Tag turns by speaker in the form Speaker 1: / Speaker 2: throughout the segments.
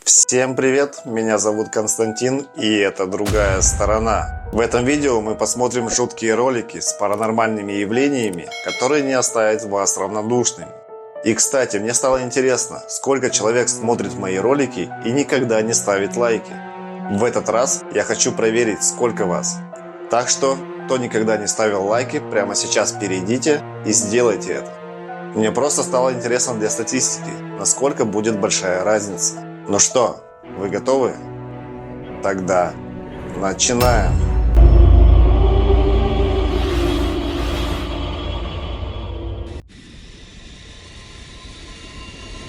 Speaker 1: Всем привет, меня зовут Константин, и это другая сторона. В этом видео мы посмотрим жуткие ролики с паранормальными явлениями, которые не оставят вас равнодушными. И кстати, мне стало интересно, сколько человек смотрит мои ролики и никогда не ставит лайки. В этот раз я хочу проверить, сколько вас. Так что, кто никогда не ставил лайки, прямо сейчас перейдите и сделайте это. Мне просто стало интересно для статистики, насколько будет большая разница. Ну что, вы готовы? Тогда начинаем.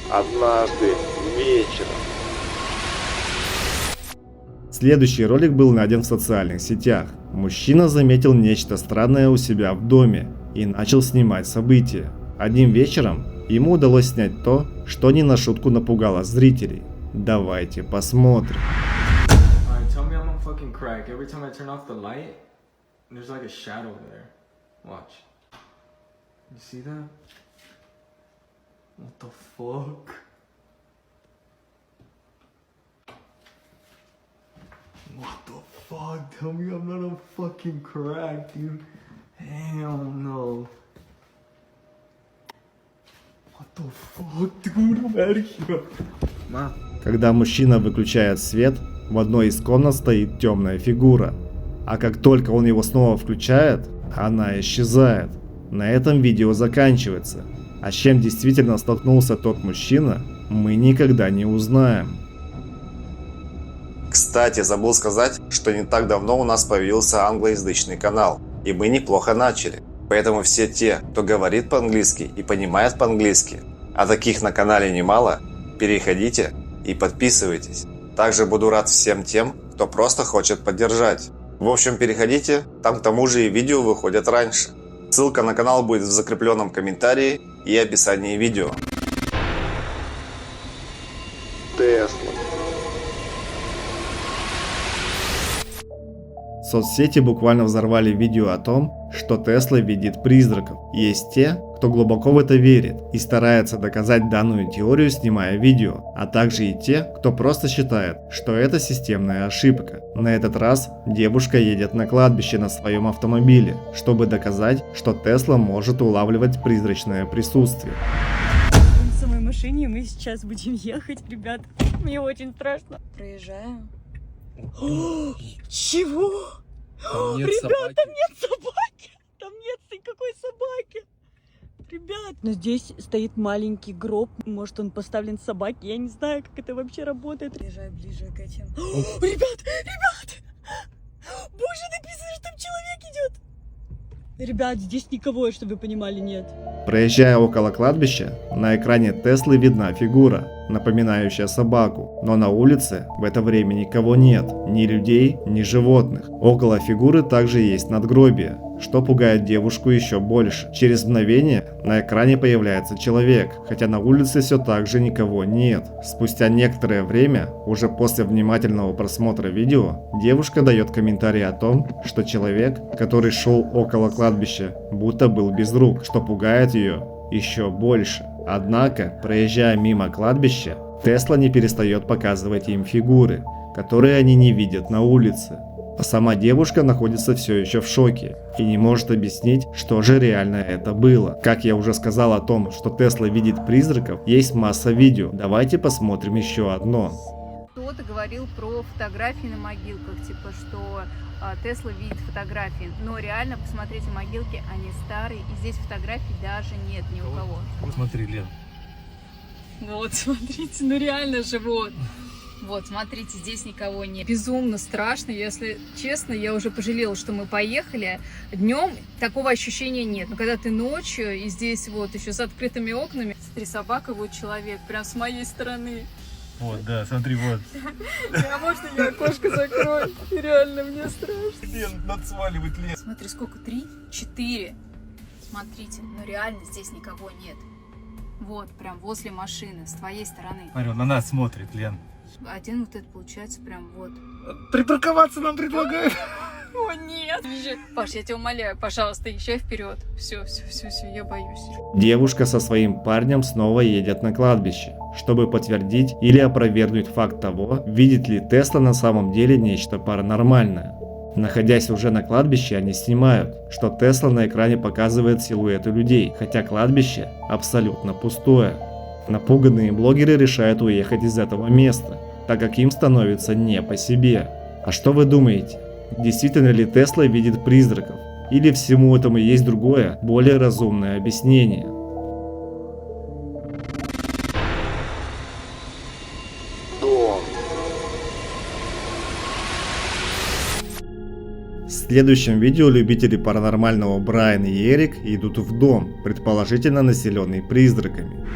Speaker 2: Однажды вечером.
Speaker 3: Следующий ролик был найден в социальных сетях. Мужчина заметил нечто странное у себя в доме и начал снимать события. Одним вечером ему удалось снять то, что не на шутку напугало зрителей. Давайте посмотрим.
Speaker 4: Alright, tell me I'm on fucking crack. Every time I turn off the light, there's like a shadow there. Watch. You see that? What the fuck? What the fuck? Tell me I'm not on fucking crack, dude. Hell no. What the fuck, dude? I'm out of here. Ma.
Speaker 3: Когда мужчина выключает свет, в одной из комнат стоит темная фигура. А как только он его снова включает, она исчезает. На этом видео заканчивается. А с чем действительно столкнулся тот мужчина, мы никогда не узнаем.
Speaker 1: Кстати, забыл сказать, что не так давно у нас появился англоязычный канал, и мы неплохо начали. Поэтому все те, кто говорит по-английски и понимает по-английски, а таких на канале немало, переходите и подписывайтесь. Также буду рад всем тем, кто просто хочет поддержать. В общем, переходите, там к тому же и видео выходят раньше. Ссылка на канал будет в закрепленном комментарии и описании видео.
Speaker 2: Тесла.
Speaker 3: Соцсети буквально взорвали видео о том, что Тесла видит призраков. Есть те, кто глубоко в это верит и старается доказать данную теорию, снимая видео, а также и те, кто просто считает, что это системная ошибка. На этот раз девушка едет на кладбище на своем автомобиле, чтобы доказать, что Тесла может улавливать призрачное присутствие.
Speaker 5: В самой машине мы сейчас будем ехать, ребят. Мне очень страшно. Проезжаем. Чего? Ребят, там нет собаки! Там нет никакой собаки! Ребят, но здесь стоит маленький гроб. Может, он поставлен собаке? Я не знаю, как это вообще работает. Приезжай ближе к этим. Ребят! Боже, написано, что там человек идет! Ребят, здесь никого, чтобы вы понимали, нет.
Speaker 3: Проезжая около кладбища, на экране Теслы видна фигура, напоминающая собаку, но на улице в это время никого нет, ни людей, ни животных. Около фигуры также есть надгробие, что пугает девушку еще больше. Через мгновение на экране появляется человек, хотя на улице все так же никого нет. Спустя некоторое время, уже после внимательного просмотра видео, девушка дает комментарий о том, что человек, который шел около кладбища, будто был без рук, что пугает ее еще больше. Однако, проезжая мимо кладбища, Тесла не перестает показывать им фигуры, которые они не видят на улице. А сама девушка находится все еще в шоке и не может объяснить, что же реально это было. Как я уже сказал о том, что Тесла видит призраков, есть масса видео. Давайте посмотрим еще одно.
Speaker 6: Кто-то говорил про фотографии на могилках, типа что Тесла видит фотографии, но реально посмотрите могилки, они старые, и здесь фотографий даже нет ни у кого.
Speaker 7: Смотри, Лен.
Speaker 6: Вот, смотрите, ну реально же вот. Вот, смотрите, здесь никого нет. Безумно страшно, если честно, я уже пожалела, что мы поехали. Днем такого ощущения нет, но когда ты ночью, и здесь вот еще с открытыми окнами, смотри, собака, вот человек, прям с моей стороны.
Speaker 7: Вот, да, смотри, вот.
Speaker 6: А можно я окошко закрою? Реально, мне страшно.
Speaker 7: Лен, надо сваливать, Лен.
Speaker 6: Смотри, сколько? 3, 4. Смотрите, ну реально здесь никого нет. Вот, прям возле машины, с твоей стороны.
Speaker 7: Смотри, он на нас смотрит, Лен.
Speaker 6: Один вот это получается прям вот.
Speaker 7: Припарковаться нам предлагают.
Speaker 6: О, нет. Паш, я тебя умоляю, пожалуйста, езжай вперед. Все, я боюсь.
Speaker 3: Девушка со своим парнем снова едет на кладбище, чтобы подтвердить или опровергнуть факт того, видит ли Тесла на самом деле нечто паранормальное. Находясь уже на кладбище, они снимают, что Тесла на экране показывает силуэты людей, хотя кладбище абсолютно пустое. Напуганные блогеры решают уехать из этого места, так как им становится не по себе. А что вы думаете? Действительно ли Тесла видит призраков? Или всему этому есть другое, более разумное объяснение?
Speaker 2: Дом.
Speaker 3: В следующем видео любители паранормального Брайан и Эрик идут в дом, предположительно населенный призраками.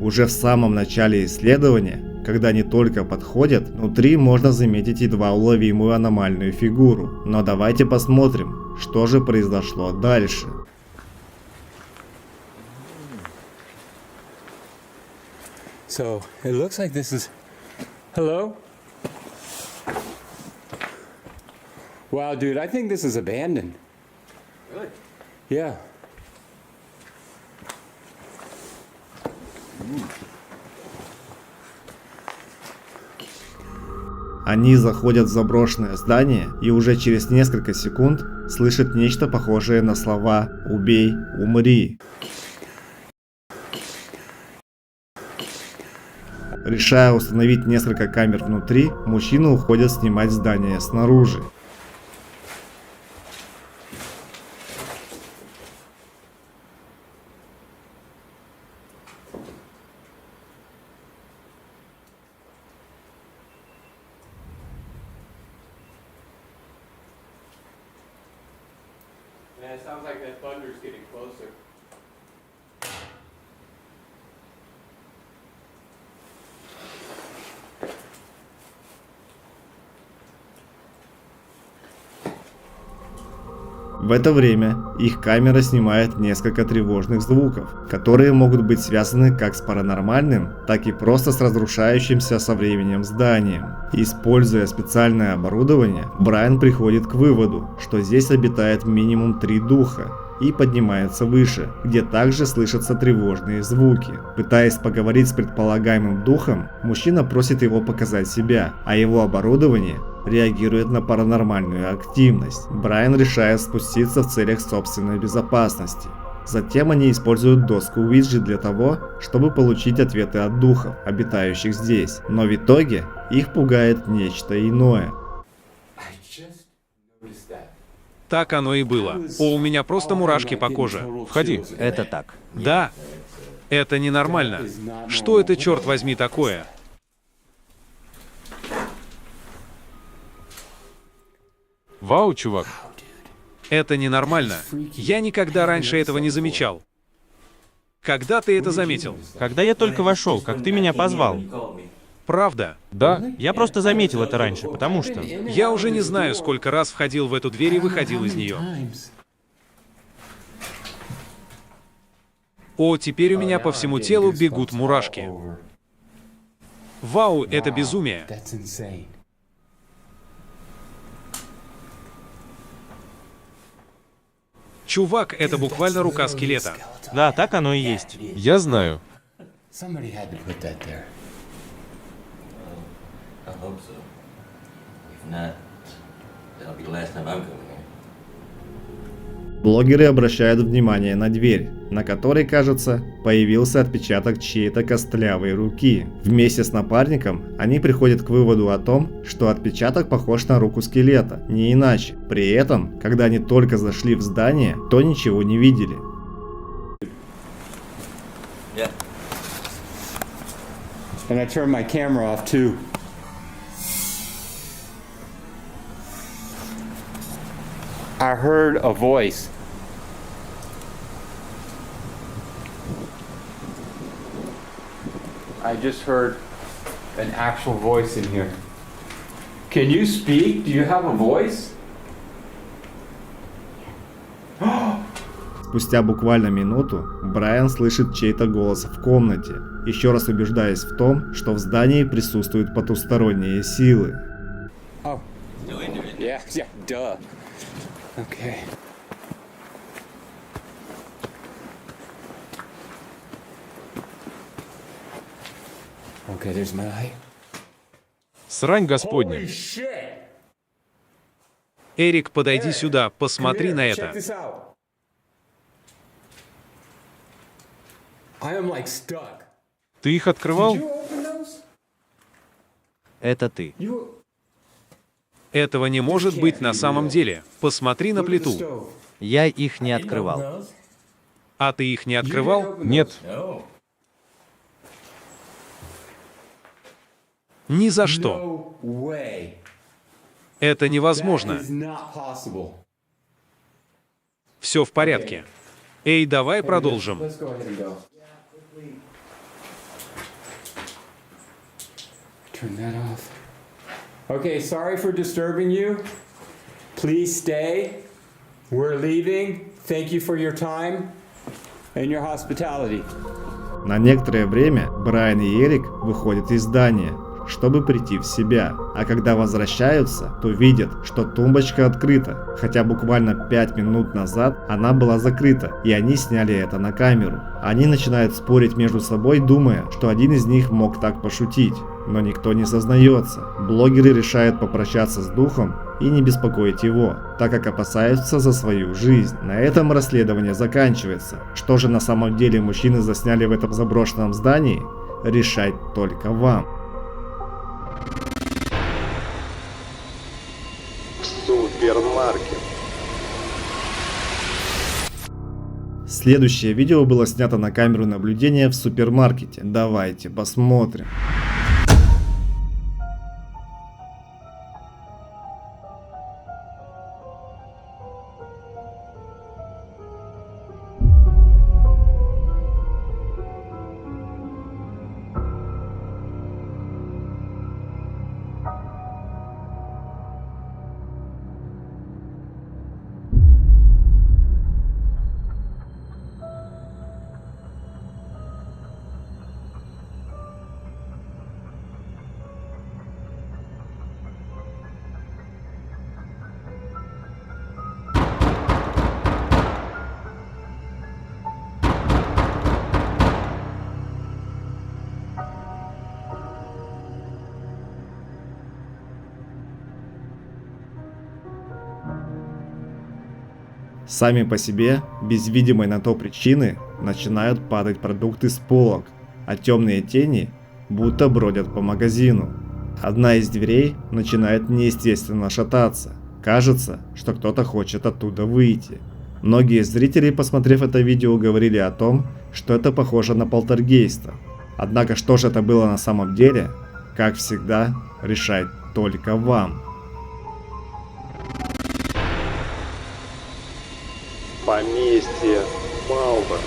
Speaker 3: Уже в самом начале исследования, когда они только подходят, внутри можно заметить едва уловимую аномальную фигуру. Но давайте посмотрим, что же произошло дальше.
Speaker 8: So it looks like this is. Hello? Wow, dude, I think this is abandoned.
Speaker 2: Really?
Speaker 8: Yeah.
Speaker 3: Они заходят в заброшенное здание и уже через несколько секунд слышат нечто похожее на слова «Убей, умри». Решая установить несколько камер внутри, мужчины уходят снимать здание снаружи.
Speaker 8: Man, it sounds like that thunder's getting closer.
Speaker 3: В это время их камера снимает несколько тревожных звуков, которые могут быть связаны как с паранормальным, так и просто с разрушающимся со временем зданием. Используя специальное оборудование, Брайан приходит к выводу, что здесь обитает минимум 3 духа, и поднимается выше, где также слышатся тревожные звуки. Пытаясь поговорить с предполагаемым духом, мужчина просит его показать себя, а его оборудование реагирует на паранормальную активность. Брайан решает спуститься в целях собственной безопасности. Затем они используют доску Уиджи для того, чтобы получить ответы от духов, обитающих здесь. Но в итоге их пугает нечто иное.
Speaker 9: Так оно и было. У меня просто мурашки по коже. Входи.
Speaker 10: Это так.
Speaker 9: Да. Это ненормально. Что это, черт возьми, такое? Вау, чувак. Это ненормально. Я никогда раньше этого не замечал. Когда ты это заметил?
Speaker 10: Когда я только вошел, как ты меня позвал.
Speaker 9: Правда? Да.
Speaker 10: Я просто заметил это раньше, потому что...
Speaker 9: Я уже не знаю, сколько раз входил в эту дверь и выходил из нее. О, теперь у меня по всему телу бегут мурашки. Вау, это безумие. Чувак, это буквально рука скелета.
Speaker 10: Да, так оно и есть.
Speaker 9: Я знаю.
Speaker 11: I hope so. If not, that'll be the last time I'm coming here.
Speaker 3: Блогеры обращают внимание на дверь, на которой, кажется, появился отпечаток чьей-то костлявой руки. Вместе с напарником они приходят к выводу о том, что отпечаток похож на руку скелета, не иначе. При этом, когда они только зашли в здание, то ничего не видели.
Speaker 11: Yeah.
Speaker 8: And I turned my camera off too. I heard a voice. I just heard an actual voice in here. Can you speak? Do you have a voice?
Speaker 3: Спустя буквально минуту Брайан слышит чей-то голос в комнате, еще раз убеждаясь в том, что в здании присутствуют потусторонние силы.
Speaker 8: Oh. Yeah, duh. Okay. Okay, there's my eye.
Speaker 9: Срань господня.
Speaker 8: Holy shit!
Speaker 9: Эрик, подойди сюда, посмотри на
Speaker 8: Check
Speaker 9: это.
Speaker 8: this out. I am like stuck.
Speaker 9: Ты их открывал?
Speaker 8: Did you open those?
Speaker 10: Это ты.
Speaker 8: You
Speaker 9: Этого не может быть на самом деле. Посмотри на
Speaker 8: look at the
Speaker 9: плиту.
Speaker 8: stove.
Speaker 10: Я их не
Speaker 11: You open
Speaker 10: открывал.
Speaker 11: those?
Speaker 9: А ты их не
Speaker 8: You
Speaker 9: открывал?
Speaker 8: didn't open
Speaker 9: Нет.
Speaker 8: those?
Speaker 11: No.
Speaker 9: Ни за что.
Speaker 8: No way.
Speaker 9: Это
Speaker 8: That
Speaker 9: невозможно.
Speaker 8: is not possible.
Speaker 9: Все в порядке. Эй, давай
Speaker 8: Hey,
Speaker 9: продолжим.
Speaker 8: Let's go ahead and go. Turn that off. Okay, sorry for disturbing you. Please stay. We're leaving. Thank you for your time and your hospitality.
Speaker 3: На некоторое время Брайан и Эрик выходят из здания, чтобы прийти в себя, а когда возвращаются, то видят, что тумбочка открыта, хотя буквально 5 минут назад она была закрыта, и они сняли это на камеру. Они начинают спорить между собой, думая, что один из них мог так пошутить, но никто не сознается. Блогеры решают попрощаться с духом и не беспокоить его, так как опасаются за свою жизнь. На этом расследование заканчивается. Что же на самом деле мужчины засняли в этом заброшенном здании, решать только вам.
Speaker 1: Супермаркет.
Speaker 3: Следующее видео было снято на камеру наблюдения в супермаркете. Давайте посмотрим. Сами по себе, без видимой на то причины, начинают падать продукты с полок, а темные тени будто бродят по магазину. Одна из дверей начинает неестественно шататься. Кажется, что кто-то хочет оттуда выйти. Многие зрители, посмотрев это видео, говорили о том, что это похоже на полтергейста. Однако, что же это было на самом деле, как всегда, решать только вам.
Speaker 1: Поместье Малвер.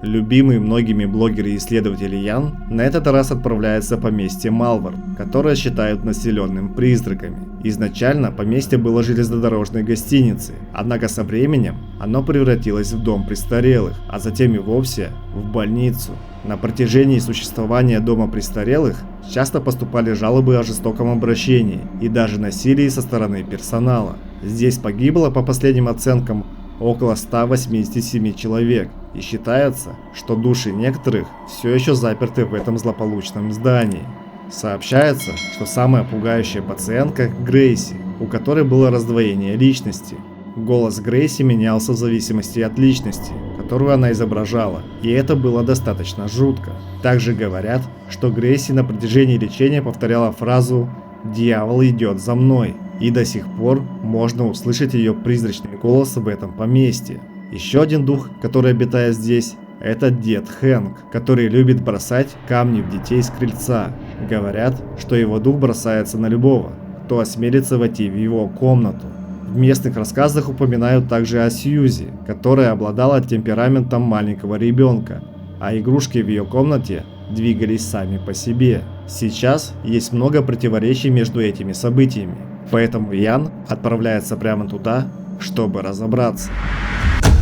Speaker 3: Любимый многими блогеры и исследователи Ян на этот раз отправляется в поместье Малвер, которое считают населенным призраками. Изначально поместье было железнодорожной гостиницей, однако со временем оно превратилось в дом престарелых, а затем и вовсе в больницу. На протяжении существования дома престарелых часто поступали жалобы о жестоком обращении и даже насилии со стороны персонала. Здесь погибло, по последним оценкам, около 187 человек, и считается, что души некоторых все еще заперты в этом злополучном здании. Сообщается, что самая пугающая пациентка Грейси, у которой было раздвоение личности. Голос Грейси менялся в зависимости от личности, которую она изображала, и это было достаточно жутко. Также говорят, что Грейси на протяжении лечения повторяла фразу «Дьявол идет за мной», и до сих пор можно услышать ее призрачный голос в этом поместье. Еще один дух, который обитает здесь, это дед Хэнк, который любит бросать камни в детей с крыльца. Говорят, что его дух бросается на любого, кто осмелится войти в его комнату. В местных рассказах упоминают также о Сьюзи, которая обладала темпераментом маленького ребенка, а игрушки в ее комнате двигались сами по себе. Сейчас есть много противоречий между этими событиями, поэтому Ян отправляется прямо туда, чтобы разобраться.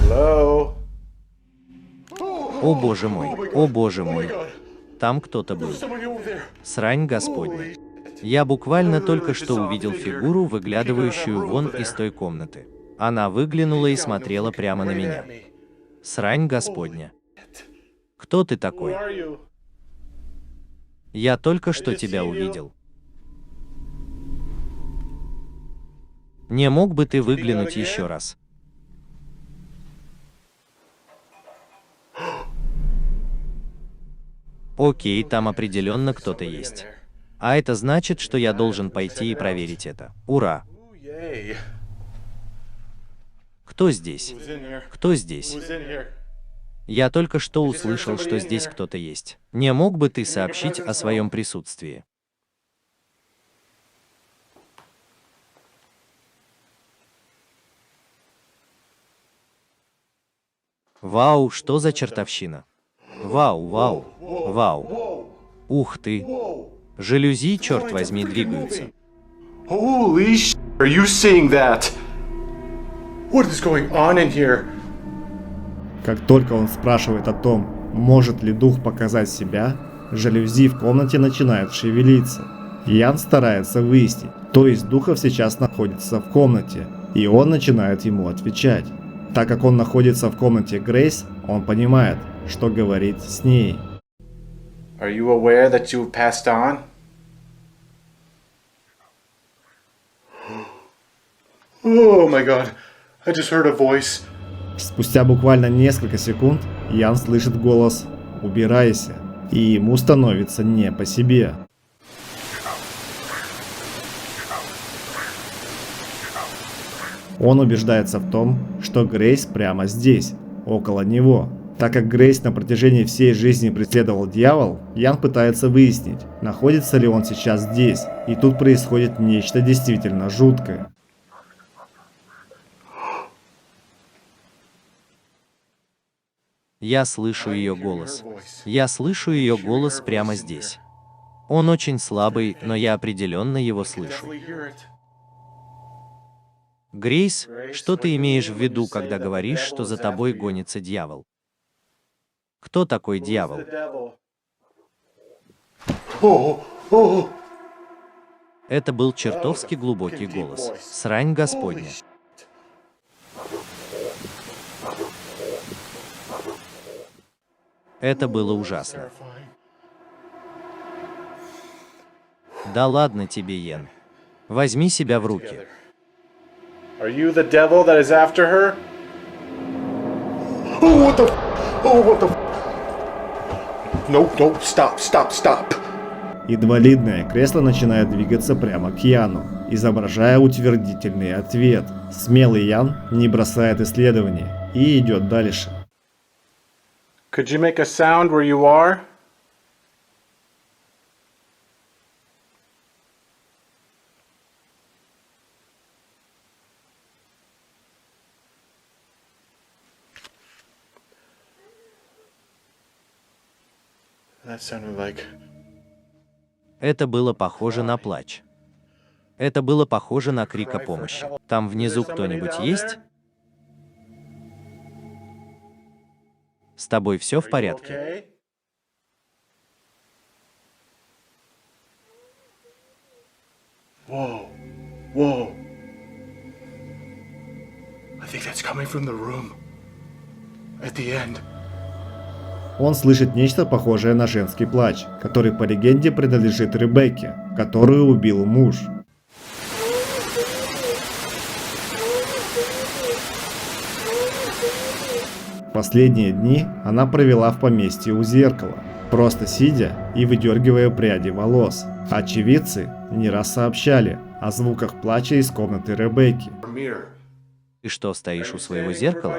Speaker 2: Hello?
Speaker 10: О боже мой, там кто-то был.
Speaker 2: Somebody over there.
Speaker 10: Срань Господня. Я буквально только что увидел фигуру, выглядывающую вон из той комнаты. Она выглянула и смотрела прямо на меня. Срань Господня. Кто ты такой?
Speaker 2: Who are you?
Speaker 10: Я только что тебя увидел. Не мог бы ты выглянуть еще раз? Окей, там определенно кто-то есть. А это значит, что я должен пойти и проверить это. Ура!
Speaker 2: Ooh, yay.
Speaker 10: Кто здесь?
Speaker 2: Who's in here?
Speaker 10: Кто здесь?
Speaker 2: Who's in here?
Speaker 10: Я только что услышал, что здесь кто-то есть. Не мог бы ты сообщить о своем присутствии? Вау, что за чертовщина? Вау. Ух ты. Жалюзи, черт возьми, двигаются.
Speaker 2: Holy sh! Are you seeing that? What is going on in here?
Speaker 3: Как только он спрашивает о том, может ли дух показать себя, жалюзи в комнате начинают шевелиться. Ян старается выяснить, кто из духов сейчас находится в комнате, и он начинает ему отвечать. Так как он находится в комнате Грейс, он понимает, что говорит с ней.
Speaker 2: Are you aware that you've passed on? Oh my god, I just heard a voice.
Speaker 3: Спустя буквально несколько секунд Ян слышит голос «Убирайся», и ему становится не по себе. Он убеждается в том, что Грейс прямо здесь, около него. Так как Грейс на протяжении всей жизни преследовал дьявол, Ян пытается выяснить, находится ли он сейчас здесь, и тут происходит нечто действительно жуткое.
Speaker 10: Я слышу ее голос. Я слышу ее голос прямо здесь. Он очень слабый, но я определенно его слышу.
Speaker 2: Definitely hear it.
Speaker 10: Грейс, что ты имеешь в виду, когда говоришь, что за тобой гонится дьявол? Кто такой дьявол?
Speaker 2: The devil. Oh, oh.
Speaker 10: Это был чертовски глубокий голос. Срань Господня. Это было ужасно. Да ладно тебе, Йен. Возьми себя в руки.
Speaker 2: Are you the devil that is after her? Oh, what the? Oh, what the? No, stop.
Speaker 3: Инвалидное кресло начинает двигаться прямо к Яну, изображая утвердительный ответ. Смелый Ян не бросает исследование и идет дальше.
Speaker 2: Could you make a sound where you are? That sounded like...
Speaker 10: Это было похоже на плач. Это было похоже на крик о помощи. Там внизу кто-нибудь есть? С тобой все в порядке?
Speaker 2: Okay? Whoa. I think that's coming from the room. At the end.
Speaker 3: Он слышит нечто похожее на женский плач, который по легенде принадлежит Ребекке, которую убил муж. Последние дни она провела в поместье у зеркала, просто сидя и выдергивая пряди волос. Очевидцы не раз сообщали о звуках плача из комнаты Ребекки.
Speaker 10: Ты что, стоишь у своего зеркала?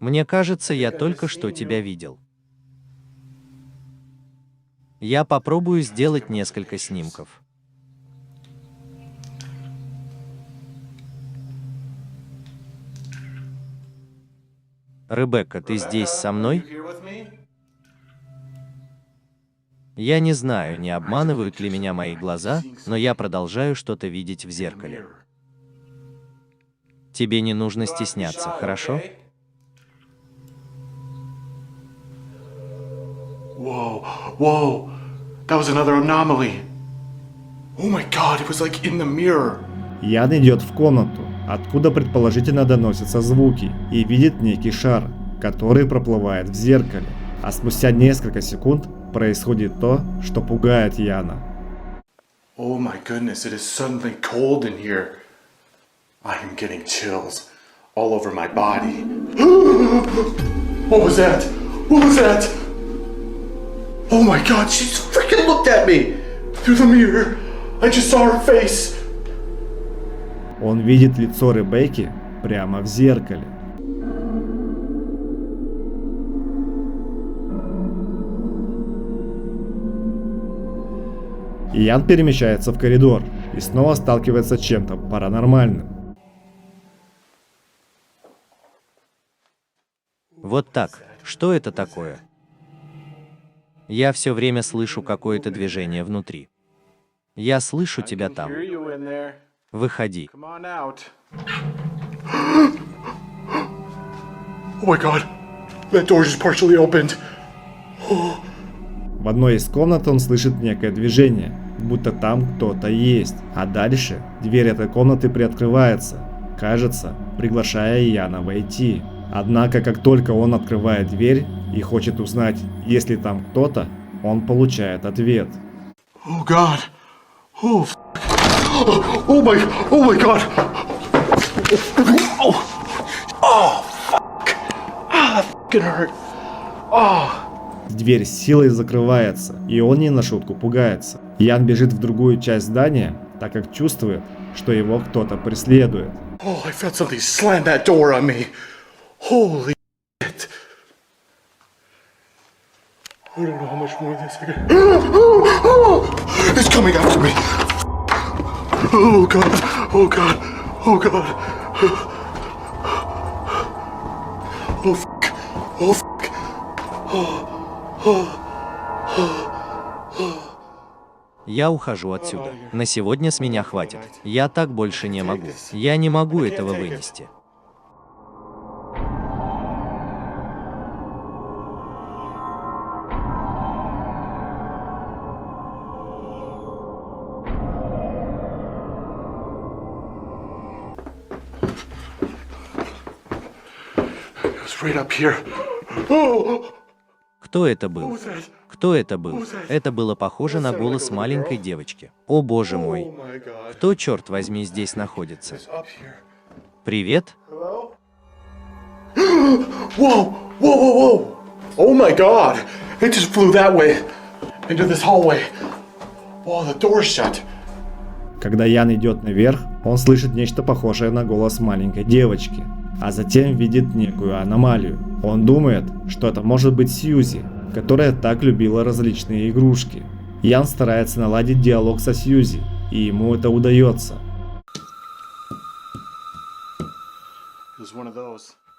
Speaker 10: Мне кажется, я только что тебя видел. Я попробую сделать несколько снимков. Ребекка, ты здесь со мной? Я не знаю, не обманывают ли меня мои глаза, но я продолжаю что-то видеть в зеркале. Тебе не нужно стесняться, хорошо?
Speaker 2: Whoa, whoa, that was another anomaly. Oh my god, it was like in the mirror.
Speaker 3: Ян идет в комнату, откуда предположительно доносятся звуки, и видит некий шар, который проплывает в зеркале. А спустя несколько секунд происходит то, что пугает Яна.
Speaker 2: Oh my goodness, it is suddenly cold in here. I am getting chills all over my body. What was that? What was that? Oh my god, she freaking looked at me through the mirror. I just saw her face.
Speaker 3: Он видит лицо Ребекки прямо в зеркале. Ян перемещается в коридор и снова сталкивается с чем-то паранормальным.
Speaker 10: Вот так. Что это такое? Я все время слышу какое-то движение внутри. Я слышу тебя там.
Speaker 2: Hear you in there.
Speaker 10: Выходи.
Speaker 2: Come on out. Oh my god, that door just partially opened.
Speaker 3: В одной из комнат он слышит некое движение, будто там кто-то есть. А дальше дверь этой комнаты приоткрывается, кажется, приглашая Яна войти. Однако, как только он открывает дверь и хочет узнать, есть ли там кто-то, он получает ответ.
Speaker 2: Oh god. Oh, oh my god. Oh, fuck. Ah, that fucking hurt. Oh.
Speaker 3: Дверь с силой закрывается, и он не на шутку пугается. Ян бежит в другую часть здания, так как чувствует, что его кто-то преследует.
Speaker 2: Oh, I felt something slam that door on me. Holy shit. I don't know how much more of this I can... It's coming after me. Oh god. Oh god. Oh god. Oh fuck. Oh fuck.
Speaker 10: Я ухожу отсюда. На сегодня с меня хватит. Я так больше не могу. Я не могу этого вынести.
Speaker 2: It was right up here. Oh.
Speaker 10: Кто это был? Кто это был? Это было похоже на голос маленькой девочки. О боже мой. Кто, черт возьми, здесь находится? Привет?
Speaker 2: Whoa! Whoa! Whoa! Whoa! Oh my god! It just flew that way into this hallway. Oh, the door's shut.
Speaker 3: Когда Ян идет наверх, он слышит нечто похожее на голос маленькой девочки, а затем видит некую аномалию. Он думает, что это может быть Сьюзи, которая так любила различные игрушки. Ян старается наладить диалог со Сьюзи, и ему это удается.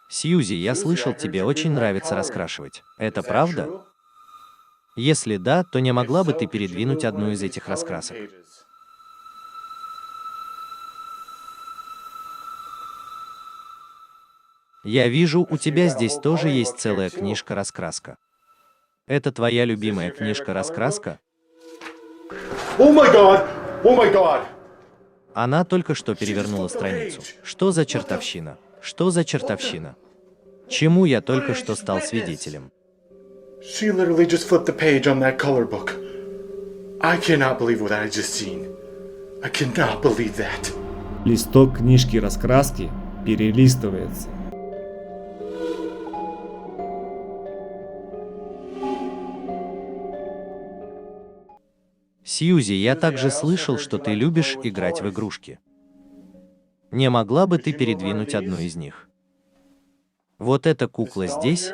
Speaker 10: Сьюзи, я слышал, тебе очень нравится раскрашивать. Это правда? Если да, то не могла бы ты передвинуть одну из этих раскрасок? Я вижу, у тебя здесь тоже есть целая книжка-раскраска. Это твоя любимая книжка-раскраска?
Speaker 2: Oh my god! Oh my god!
Speaker 10: Она только что перевернула страницу. Что за чертовщина? Что за чертовщина? Чему я только что стал свидетелем?
Speaker 2: She literally just flipped the page on that color book. I cannot believe what I just seen. I cannot believe that.
Speaker 3: Листок книжки-раскраски перелистывается.
Speaker 10: Сьюзи, я также слышал, что ты любишь играть в игрушки. Не могла бы ты передвинуть одну из них? Вот эта кукла здесь?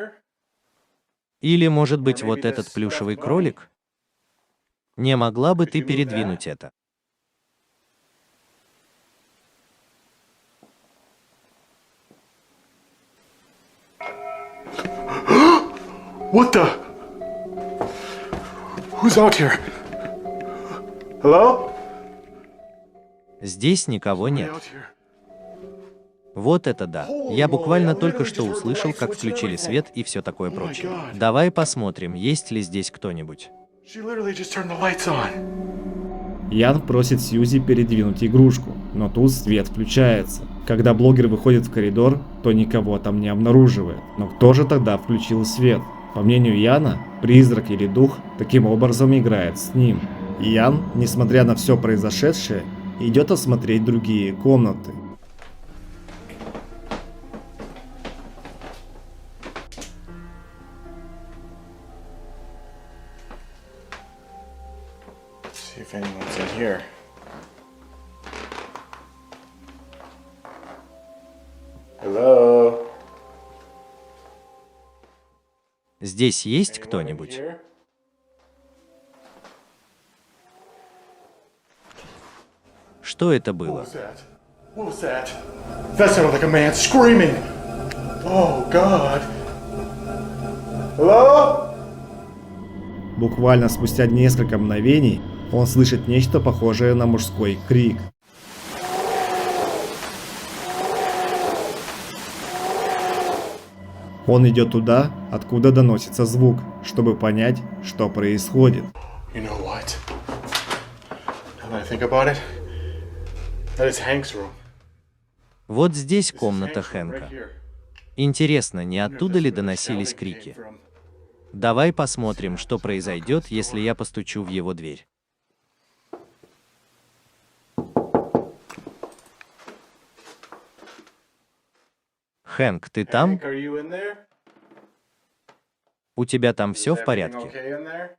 Speaker 10: Или, может быть, вот этот плюшевый кролик? Не могла бы ты передвинуть это?
Speaker 2: What the? Who's out here? Hello?
Speaker 10: Здесь никого нет.
Speaker 2: Out here?
Speaker 10: Вот это да. Я буквально только что услышал, как включили свет и все такое прочее. Давай посмотрим, есть ли здесь кто-нибудь.
Speaker 2: She literally just turned the lights on.
Speaker 3: Ян просит Сьюзи передвинуть игрушку, но тут свет включается. Когда блогер выходит в коридор, то никого там не обнаруживает. Но кто же тогда включил свет? По мнению Яна, призрак или дух таким образом играет с ним. Ян, несмотря на все произошедшее, идет осмотреть другие комнаты.
Speaker 2: See if anyone's in here. Hello?
Speaker 10: Здесь есть кто-нибудь? Что это было?
Speaker 2: What was that? That sounded like a man screaming. Oh, God. Hello?
Speaker 3: Буквально спустя несколько мгновений он слышит нечто похожее на мужской крик. Он идет туда, откуда доносится звук, чтобы понять, что происходит.
Speaker 2: You know what? Now that I think about it, that is Hank's room.
Speaker 10: Вот здесь комната Хэнка. Интересно, не оттуда ли доносились крики? Давай посмотрим, что произойдет, если я постучу в его дверь. Хэнк, ты там?
Speaker 2: Hank, are you in there?
Speaker 10: У тебя там
Speaker 2: Is
Speaker 10: все в
Speaker 2: everything
Speaker 10: порядке?
Speaker 2: okay in there?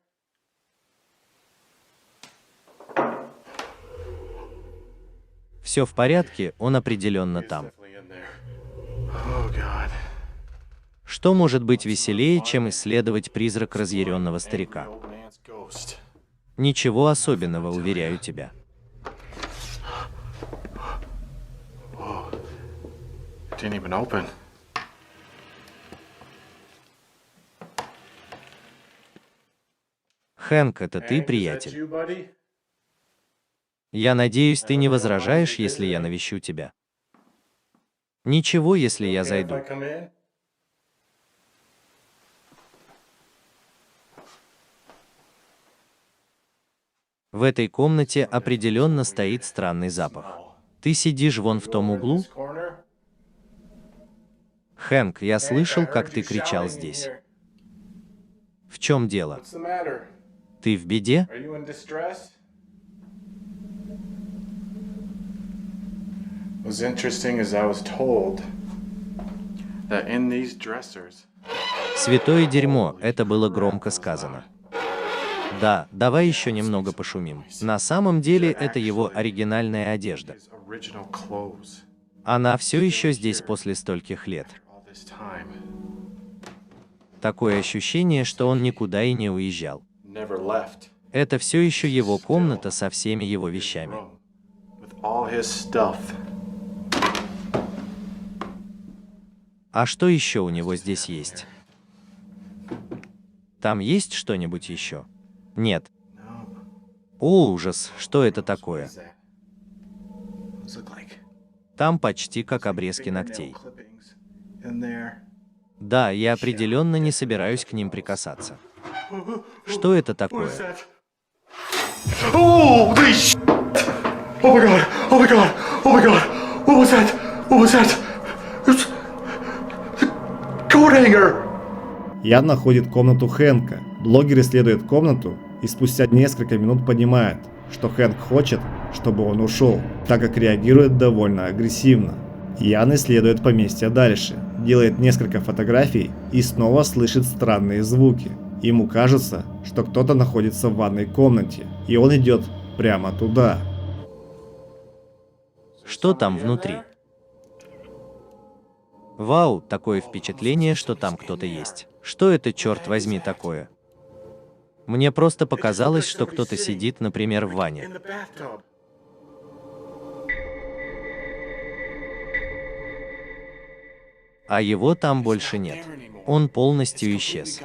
Speaker 10: Все в порядке, он определенно там.
Speaker 2: Definitely in there. Oh, God.
Speaker 10: Что может быть веселее, чем исследовать призрак разъяренного старика?
Speaker 2: Old man's ghost.
Speaker 10: Ничего особенного, уверяю тебя.
Speaker 2: It didn't even open.
Speaker 10: Хэнк, это ты,
Speaker 2: Hank, is that
Speaker 10: приятель?
Speaker 2: you, buddy?
Speaker 10: Я надеюсь, ты не возражаешь, если я навещу тебя. Ничего, если я
Speaker 2: Okay if
Speaker 10: зайду.
Speaker 2: I come in?
Speaker 10: В этой комнате определенно стоит странный запах. Ты сидишь вон в том углу?
Speaker 2: This corner?
Speaker 10: Хэнк, я
Speaker 2: Hank,
Speaker 10: слышал,
Speaker 2: I
Speaker 10: как
Speaker 2: heard
Speaker 10: ты
Speaker 2: you
Speaker 10: кричал
Speaker 2: shouting in
Speaker 10: здесь.
Speaker 2: here.
Speaker 10: В чем дело?
Speaker 2: What's the matter?
Speaker 10: Ты в беде?
Speaker 2: Are you in distress? What's interesting is I was told that in these dressers.
Speaker 10: Святое дерьмо, это было громко сказано. Да, давай еще немного пошумим. На самом деле, это его оригинальная одежда.
Speaker 2: His original clothes.
Speaker 10: Она все еще здесь после стольких лет.
Speaker 2: All this time.
Speaker 10: Такое ощущение, что он никуда и не уезжал.
Speaker 2: Never left.
Speaker 10: Это все еще его комната со всеми его вещами.
Speaker 2: Room. With all his stuff.
Speaker 10: А что еще у него здесь есть? Там есть что-нибудь еще? Нет.
Speaker 2: No.
Speaker 10: О, ужас, что это такое?
Speaker 2: What is that? What's it look like?
Speaker 10: Там почти как обрезки ногтей.
Speaker 2: Clippings in there.
Speaker 10: Да, я определенно не собираюсь к ним прикасаться. Что это такое?
Speaker 2: What is that? Holy shit! Oh my god! Oh my god! Oh my god! What was that? What was that? It's coat hanger!
Speaker 3: Ян находит комнату Хэнка. Блогер исследует комнату и спустя несколько минут понимает, что Хэнк хочет, чтобы он ушел, так как реагирует довольно агрессивно. Ян исследует поместье дальше, делает несколько фотографий и снова слышит странные звуки. Ему кажется, что кто-то находится в ванной комнате, и он идет прямо туда.
Speaker 10: Что там внутри? Вау, такое впечатление, что там кто-то есть. Что это, черт возьми, такое? Мне просто показалось, что кто-то сидит, например, в ванне.
Speaker 2: In the bathtub.
Speaker 10: А его там больше нет. Он полностью исчез.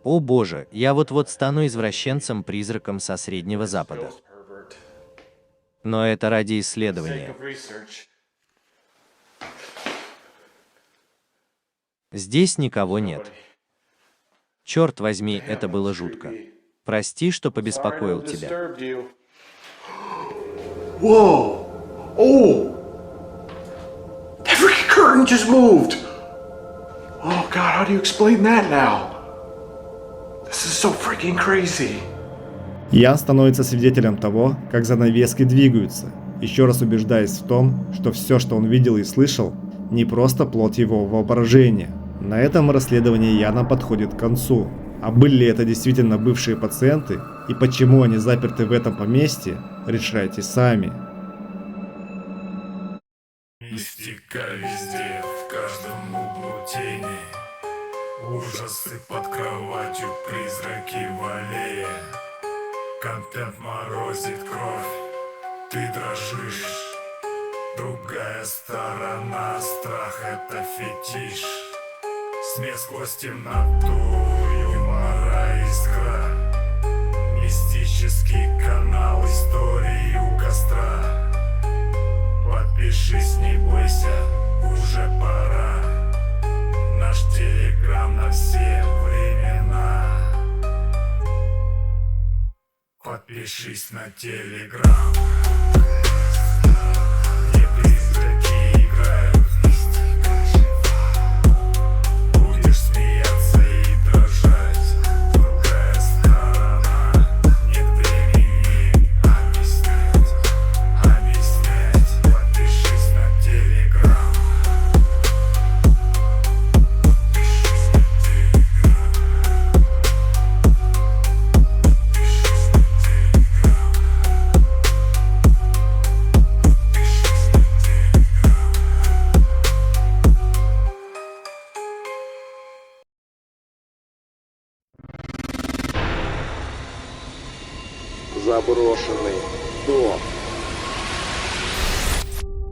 Speaker 10: О боже, я вот-вот стану извращенцем-призраком со Среднего Запада. Но это ради исследования. Здесь никого нет. Черт возьми, это было жутко. Прости, что побеспокоил тебя.
Speaker 2: Whoa! Oh! That freaking curtain just moved! Oh god, how do you explain that now? This is so freaking crazy.
Speaker 3: Ян становится свидетелем того, как занавески двигаются, еще раз убеждаясь в том, что все, что он видел и слышал, не просто плод его воображения. На этом расследование Яна подходит к концу. А были ли это действительно бывшие пациенты и почему они заперты в этом поместье, решайте сами.
Speaker 12: Мистика везде, в каждом углу тени. Ужасы под кроватью, призраки в аллее. Контент морозит кровь, ты дрожишь. Другая сторона, страх это фетиш. Смех сквозь темноту, юмора искра. Мистический канал, истории у костра. Подпишись, не бойся, уже пора. Наш телеграм на все времена. Подпишись на телеграм. Где призраки играют. Будешь смеяться и дрожать. Другая сторона. Нет времени объяснять. Подпишись на телеграм.
Speaker 1: Заброшенный дом.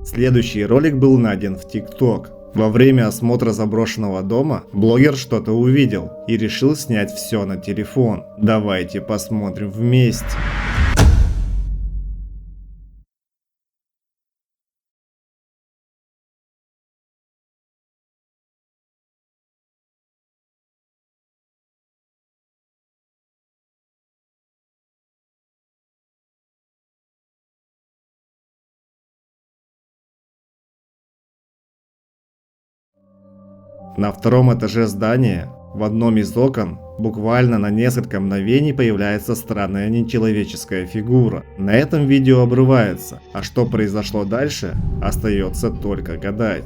Speaker 3: Следующий ролик был найден в ТикТок. Во время осмотра заброшенного дома блогер что-то увидел и решил снять все на телефон. Давайте посмотрим вместе. На втором этаже здания, в одном из окон, буквально на несколько мгновений появляется странная нечеловеческая фигура. На этом видео обрывается, а что произошло дальше, остается только гадать.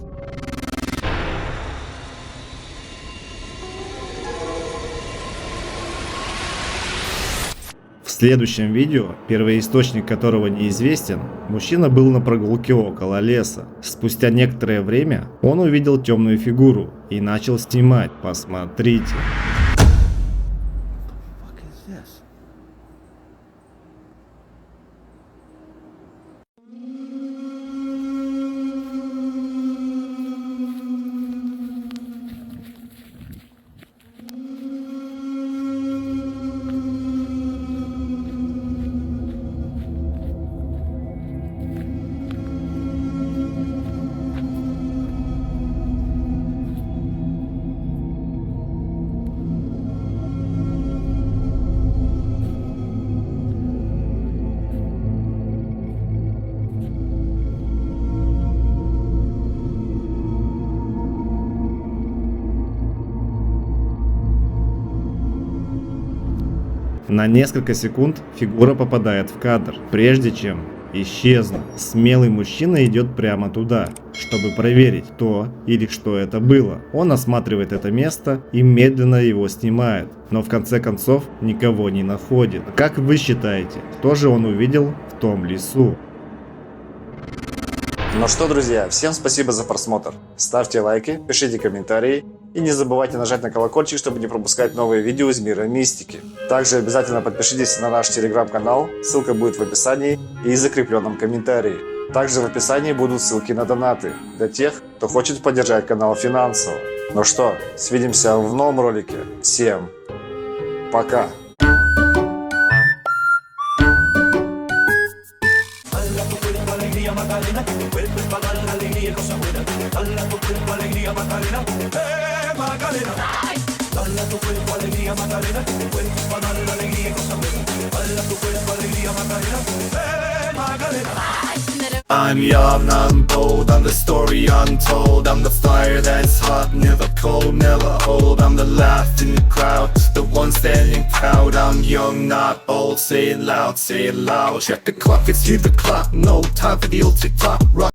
Speaker 3: В следующем видео, первоисточник которого неизвестен, мужчина был на прогулке около леса. Спустя некоторое время он увидел темную фигуру и начал снимать. Посмотрите. На несколько секунд фигура попадает в кадр, прежде чем исчезнуть. Смелый мужчина идет прямо туда, чтобы проверить, кто или что это было. Он осматривает это место и медленно его снимает, но в конце концов никого не находит. Как вы считаете, что же он увидел в том лесу?
Speaker 1: Ну что, друзья, всем спасибо за просмотр. Ставьте лайки, пишите комментарии и не забывайте нажать на колокольчик, чтобы не пропускать новые видео из мира мистики. Также обязательно подпишитесь на наш телеграм-канал, ссылка будет в описании и закрепленном комментарии. Также в описании будут ссылки на донаты для тех, кто хочет поддержать канал финансово. Ну что, свидимся в новом ролике. Всем Пока.
Speaker 12: I'm young, I'm bold, I'm the story untold. I'm the fire that's hot, never cold, never old. I'm the laugh in the crowd, the one standing proud. I'm young, not old, say it loud, say it loud. Check the clock, it's 2 o'clock, no time for the old TikTok rock.